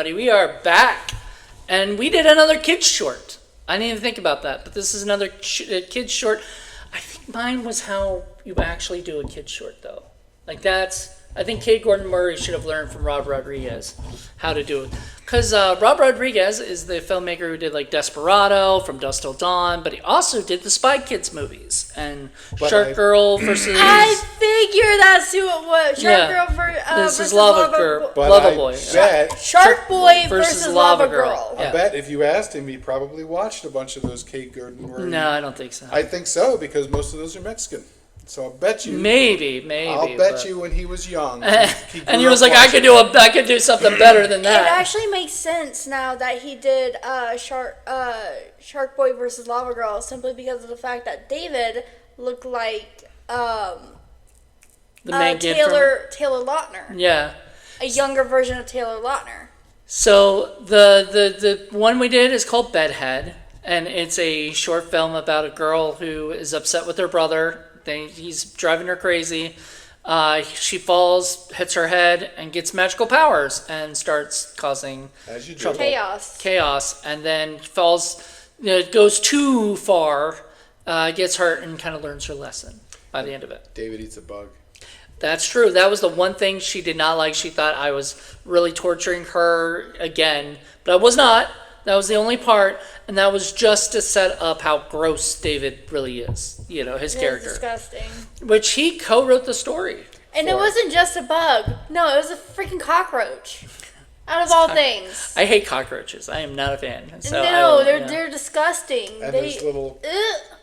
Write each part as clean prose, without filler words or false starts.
everybody. We are back. And we did another kids short. I didn't even think about that, but this is another kids short. I think mine was how you actually do a kids short, though. Like I think Kate Gordon Murray should have learned from Rob Rodriguez how to do it. Because Rob Rodriguez is the filmmaker who did like Desperado, From Dusk Till Dawn, but he also did the Spy Kids movies and Shark Girl versus. I figure that's who it was. Shark Girl versus Lava Boy. Shark Boy versus Lava Girl. I bet if you asked him, he probably watched a bunch of those Kate Gordon Murray. No, I don't think so. I think so because most of those are Mexican. So I bet you. Maybe. I'll bet you when he was young. And he was like, I could do something better than that. It actually makes sense now that he did Shark Boy versus Lava Girl simply because of the fact that David looked like the main Taylor Lautner. Yeah. A younger version of Taylor Lautner. So the one we did is called Bedhead, and it's a short film about a girl who is upset with her brother. He's driving her crazy. She falls, hits her head, and gets magical powers and starts causing trouble. Chaos, and then falls, goes too far, gets hurt, and kind of learns her lesson by the end of it. David eats a bug. That's true. That was the one thing she did not like. She thought I was really torturing her again, but I was not. That was the only part, and that was just to set up how gross David really is. His character. Disgusting. Which he co-wrote the story. And it wasn't just a bug. No, it was a freaking cockroach. Out of all things. I hate cockroaches. I am not a fan. So they're disgusting. And there's little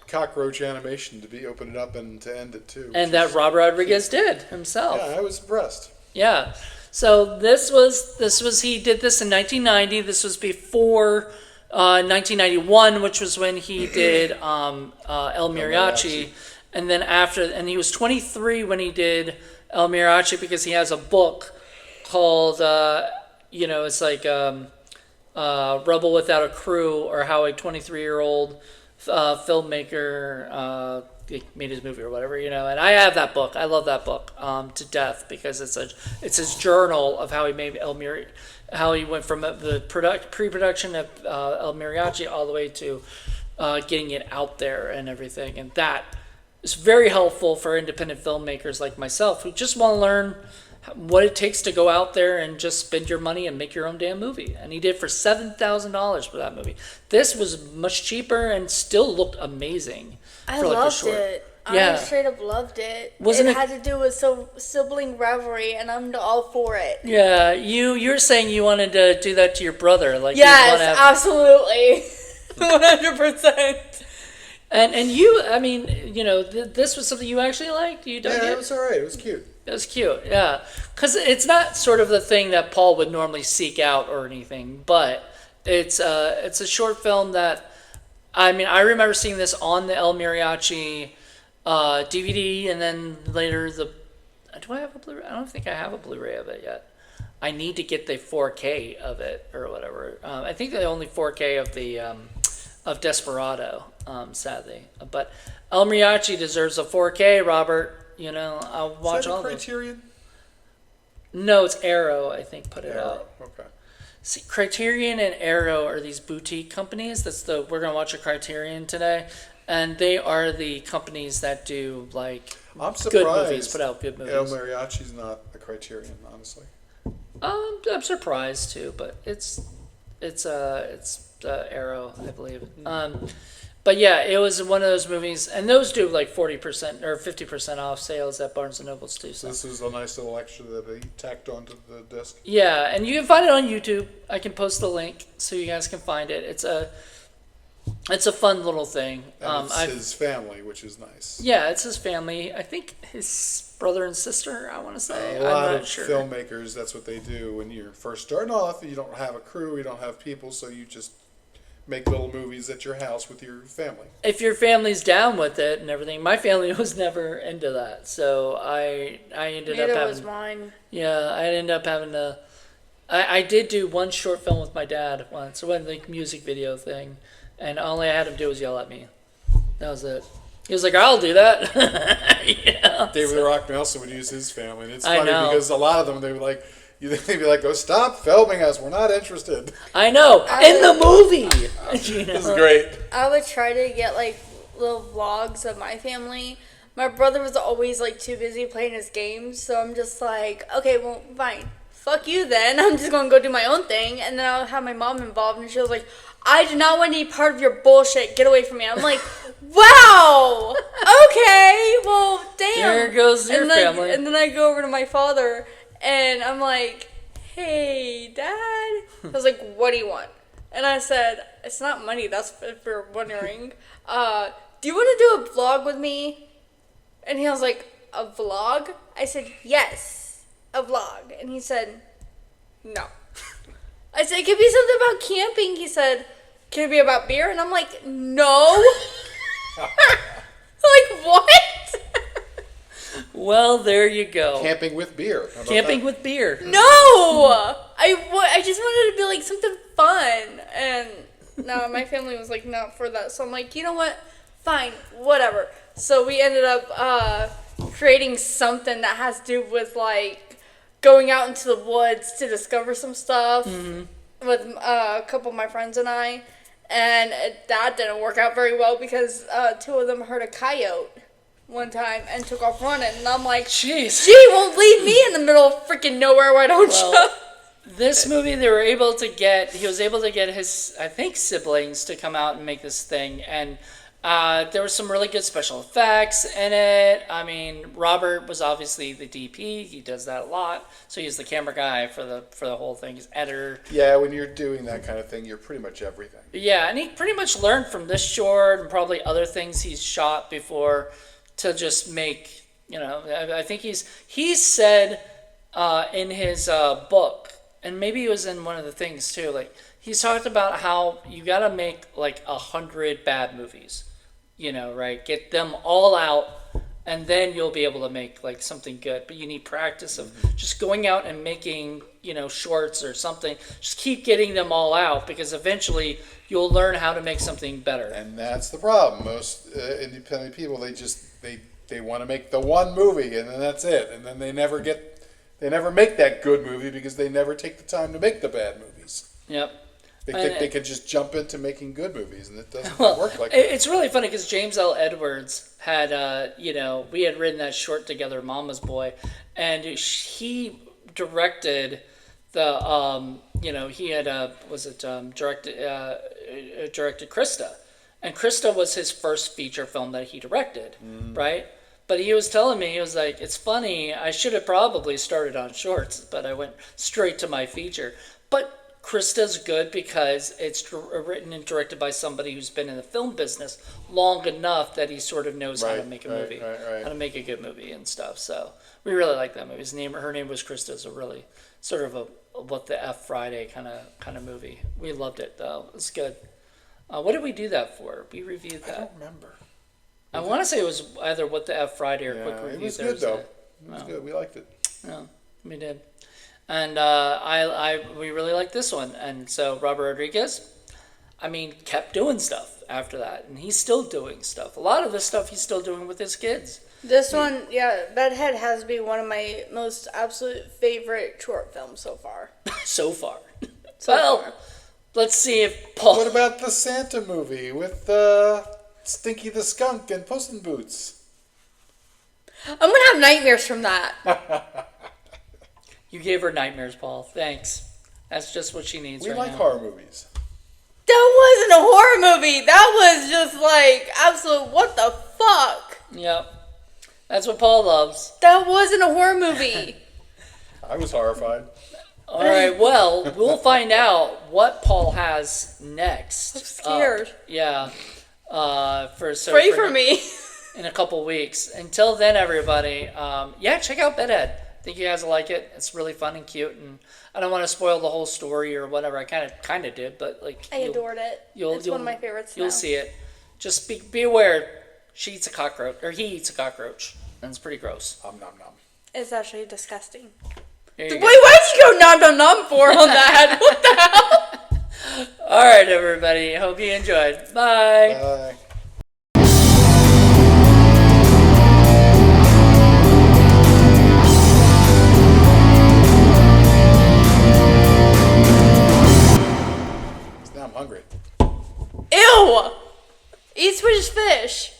cockroach animation to be open it up and to end it too. And that Rob Rodriguez did himself. Yeah, I was impressed. Yeah. So this was he did this in 1990. This was before 1991, which was when he did El Mariachi. And then and he was 23 when he did El Mariachi because he has a book called, it's like Rebel Without a Crew, or how a 23-year-old filmmaker made his movie or whatever, and I have that book. I love that book to death because it's his journal of how he made how he went from the pre-production of El Mariachi all the way to getting it out there and everything, and that is very helpful for independent filmmakers like myself who just want to learn what it takes to go out there and just spend your money and make your own damn movie. And he did for $7,000 for that movie. This was much cheaper and still looked amazing. I loved it. Yeah. I straight up loved it. Wasn't it had to do with sibling rivalry, and I'm all for it. Yeah, you're saying you wanted to do that to your brother, like yes, absolutely, 100%. And you, I mean, this was something you actually liked. You dug it? Yeah, it was all right. It was cute. It was cute, yeah, because it's not sort of the thing that Paul would normally seek out or anything, but it's a short film that. I mean, I remember seeing this on the El Mariachi DVD, and then later do I have a Blu-ray? I don't think I have a Blu-ray of it yet. I need to get the 4K of it or whatever. I think the only 4K of the of Desperado, sadly. But El Mariachi deserves a 4K, Robert. I'll watch all of it. Criterion? No, it's Arrow, I think, put it out. Okay. See, Criterion and Arrow are these boutique companies. We're gonna watch a Criterion today, and they are the companies that do good movies, put out good movies. El Mariachi's not a Criterion, honestly. I'm surprised too, but it's Arrow, I believe. But yeah, it was one of those movies, and those do like 40% or 50% off sales at Barnes and Nobles too. So this is a nice little extra that they tacked onto the disc. Yeah, and you can find it on YouTube. I can post the link so you guys can find it. It's a fun little thing. And it's his family, which is nice. Yeah, it's his family. I think his brother and sister, I want to say. A lot of filmmakers, that's what they do. When you're first starting off, you don't have a crew, you don't have people, so you just make little movies at your house with your family. If your family's down with it and everything, my family was never into that, so I ended up having. Neither was mine. Yeah, I ended up having to. I did do one short film with my dad once, one music video thing, and all I had him do was yell at me. That was it. He was like, "I'll do that." David the Rock Nelson would use his family, and it's funny because a lot of them they were like. they'd be like, "Go stop filming us. We're not interested." I know. In the movie. This is great. I would try to get like little vlogs of my family. My brother was always like too busy playing his games, so I'm just like, okay, well, fine. Fuck you then. I'm just gonna go do my own thing. And then I'll have my mom involved, and she was like, I do not want to be part of your bullshit. Get away from me. I'm like, wow. Okay. Well, damn. There goes your family. And then I go over to my father, and I'm like, hey, Dad. I was like, what do you want? And I said, it's not money. That's if you're wondering. Do you want to do a vlog with me? And he was like, a vlog? I said, yes, a vlog. And he said, no. I said, it could be something about camping. He said, can it be about beer? And I'm like, no. Like, what? Well, there you go. Camping with beer. How about Camping that? with beer. No. I just wanted to be like something fun. And no, my family was like, not for that. So I'm like, you know what? Fine, whatever. So we ended up creating something that has to do with like going out into the woods to discover some stuff with a couple of my friends and I. And that didn't work out very well because two of them heard a coyote one time and took off running. And I'm like, Jeez. gee, won't leave me in the middle of freaking nowhere. Why don't you? This movie, he was able to get his, I think, siblings to come out and make this thing. And there were some really good special effects in it. I mean, Robert was obviously the DP. He does that a lot. So he's the camera guy for the whole thing. He's editor. Yeah, when you're doing that kind of thing, you're pretty much everything. Yeah, and he pretty much learned from this short and probably other things he's shot before to just make, I think he said in his book, and maybe it was in one of the things too, like he's talked about how you got to make like 100 bad movies, right? Get them all out, and then you'll be able to make like something good. But you need practice of just going out and making, shorts or something. Just keep getting them all out because eventually you'll learn how to make something better. And that's the problem. Most independent people, they want to make the one movie and then that's it. And then they never make that good movie because they never take the time to make the bad movies. Yep. They think they could just jump into making good movies, and it doesn't work like that. It's really funny because James L. Edwards had, we had written that short together, Mama's Boy, and he directed the, he had, directed Krista. And Krista was his first feature film that he directed, right? But he was telling me, he was like, it's funny, I should have probably started on shorts, but I went straight to my feature. But Krista's good because it's written and directed by somebody who's been in the film business long enough that he sort of knows how to make a movie, how to make a good movie and stuff. So we really like that movie. Her name was Krista. It's a really sort of a What the F Friday kind of movie. We loved it though. It's good. What did we do that for? We reviewed that. I don't remember. I want to say it was either What the F Friday or Quick Review. It was good though. It was good. We liked it. Yeah, we did. And we really liked this one. And so Robert Rodriguez, kept doing stuff after that. And he's still doing stuff. A lot of the stuff he's still doing with his kids. This one, Bedhead has to be one of my most absolute favorite short films so far. So far. So far. Let's see if Paul... What about the Santa movie with Stinky the Skunk and Puss in Boots? I'm going to have nightmares from that. You gave her nightmares, Paul. Thanks. That's just what she needs We right like now. horror movies. That wasn't a horror movie. That was just like absolute what the fuck. Yep. That's what Paul loves. That wasn't a horror movie. I was horrified. All right, well, we'll find out what Paul has next. I'm scared. Pray for me. In a couple weeks. Until then, everybody, check out Bedhead. I think you guys will like it. It's really fun and cute, and I don't want to spoil the whole story or whatever. I kind of did, but I adored it. It's one of my favorites. You'll see it. Just be aware. She eats a cockroach, or he eats a cockroach, and it's pretty gross. Nom nom. It's actually disgusting. Wait, why'd you go nom nom nom for on that? What the hell? All right, everybody. Hope you enjoyed. Bye. Bye. hungry. Ew! Eat Swedish fish.